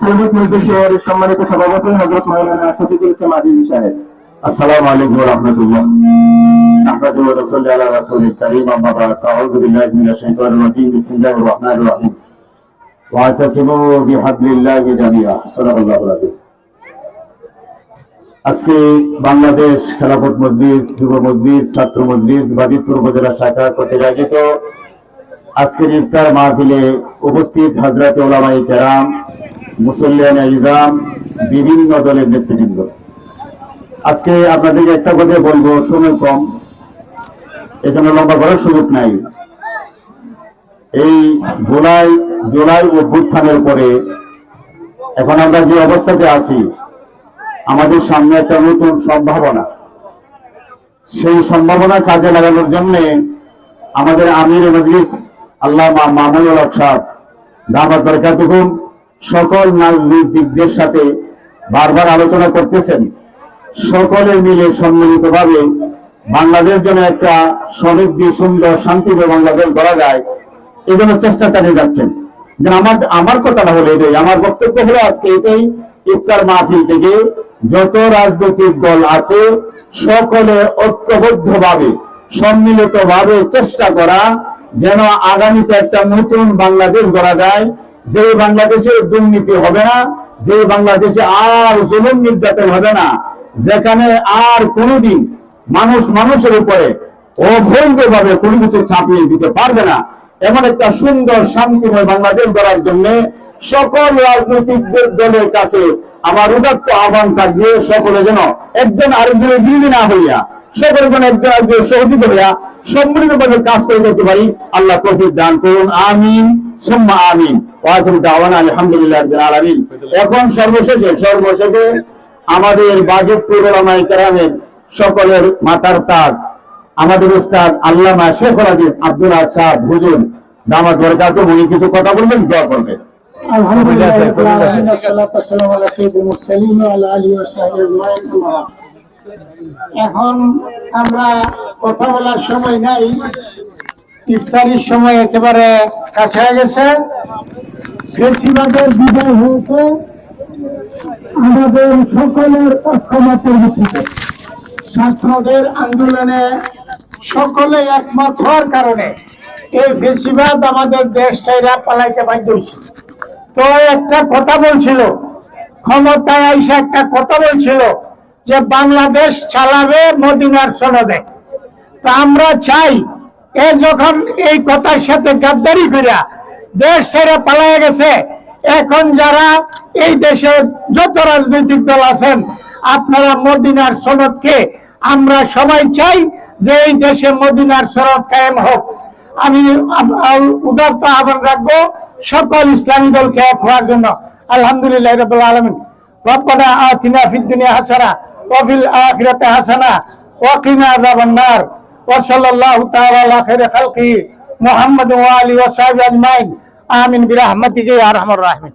সার্বিক মজলিসের সম্মানিত সভাপতি হযরত মাওলানা শফিকুল ইসলাম আজিজি সাহেব। আসসালামু আলাইকুম ওয়া রাহমাতুল্লাহ। আহমাদু ওয়া রাসূলু আলা রাসূলিল কারীম, আম্মা বা'দ। আউযু বিল্লাহি মিনাশ শাইতানির রাজীম। বিসমিল্লাহির রহমানির রহিম। ওয়া'তাসিমু বিহাবলিল্লাহি জামিআ। সাল্লাল্লাহু আলাইহি। আজকে বাংলাদেশ খেলাফত মজলিস, যুব মজলিস, ছাত্র মজলিস, বাজিতপুর উপজেলা শাখা কর্তৃক আয়োজিত আজকের ইফতার মাহফিলে উপস্থিত হযরত উলামায়ে কেরাম, মুসল্লিয়ানে ইজাম, বিভিন্ন দলের নেতৃবৃন্দ। আজকে আপনাদেরকে একটা কথা বলবো, সময় কম, এজন্য লম্বা করার সুযোগ নাই। এই জুলাই অভ্যুত্থানের পরে এখন আমরা যে অবস্থাতে আছি, আমাদের সামনে একটা নতুন সম্ভাবনা। সেই সম্ভাবনা কাজে লাগানোর জন্য আমাদের আমির মজলিস আল্লামা মামুনুল হক সাহেব দামাত বরকাতুহুম সকল রাজনীতিকদের সাথে বারবার আলোচনা করতেছেন। সকলে মিলে সম্মিলিতভাবে বাংলাদেশের জন্য একটা সমৃদ্ধি, সুন্দর, শান্তিময় বাংলাদেশ গড়া যায়, এই জন্য চেষ্টা চালিয়ে যাচ্ছেন। যেন আমার কথাটা হলো এটাই, আমার বক্তব্য হলো আজকে এটাই, ইফতার মাহফিল থেকে যত রাজনৈতিক দল আছে সকলে ঐক্যবদ্ধভাবে সম্মিলিতভাবে চেষ্টা করা যেন আগামীতে একটা নতুন বাংলাদেশ গড়া যায়, যে বাংলাদেশে দুর্নীতি হবে না, যে বাংলাদেশে আর জুলুম নির্যাতন হবে না, যেখানে আর কোনোদিন মানুষ মানুষের উপরে অবৈধভাবে কোনো কিছু চাপিয়ে দিতে পারবে না, এমন একটা সুন্দর শান্তিময় বাংলাদেশ গড়ার জন্য সকল রাজনৈতিক দলের কাছে আমার উদাত্ত আহ্বান থাকবে, সকলে যেন একজন আরেকজনের বিরোধী না হইয়া, সকলে যেন একজন আরেকজনের সহযোগী হইয়া সম্মিলিতভাবে কাজ করে যেতে পারি। আল্লাহ তৌফিক দান করুন, আমিন সুম্মা আমিন। ওয়া আখিরু দাওয়ানা আলহামদুলিল্লাহি রাব্বিল আলামিন। এখন সর্বশেষে আমাদের বাজিতপুর উলামায়ে কেরামের সকলের মাথার তাজ আমাদের উস্তাদ আল্লামা শেখুল হাদিস আব্দুল আহাদ সাহেব হুজুর দামাত বরকাতুহুম, উনি কিছু কথা বলবেন, দোয়া করবেন। এখন আমরা কথা বলার সময় নাই, ইফতারির সময় একেবারে কাছে গেছে। ফেসিবাদের বিজয় হয়েছে আমাদের সকলের ঐক্যমতের ভিত্তিতে। ছাত্রদের আন্দোলনে সকলে একমত হওয়ার কারণে এই ফেসিবাদ আমাদের দেশ ছেড়ে পালাইতে বাধ্য হয়েছে। তো একটা কথা বলছিল, ক্ষমতায় আইসা একটা কথা বলছিল যে বাংলাদেশ চালাবে মদিনার সনদে। তো আমরা চাই এ যখন এই কথার সাথে গাদ্দারি করিয়া দেশ ছেড়ে পালাইয়া গেছে, এখন যারা এই দেশের যত রাজনৈতিক দল আছেন, আপনারা মদিনার সনদকে, আমরা সবাই চাই যে এই দেশে মদিনার সনদ কায়েম হোক। আমি উদারতা আহ্বান রাখবো সকল ইসলামী দলকে এক হওয়ার জন্য। আলহামদুলিল্লাহ রাব্বিল আলামিন। রব্বানা আতিনা ফিদ দুনিয়া হাসানা ওয়া ফিল আখিরাতি হাসানা ওয়া কিনা আযাবান নার। ওয়া সাল্লাল্লাহু তাআলা আলা খাইরি খালকি মুহাম্মাদ ওয়া আলিহি ওয়া সাহবিহি আজমাইন। আমিন বিরহমাতিকা ইয়া আরহামার রাহিমিন।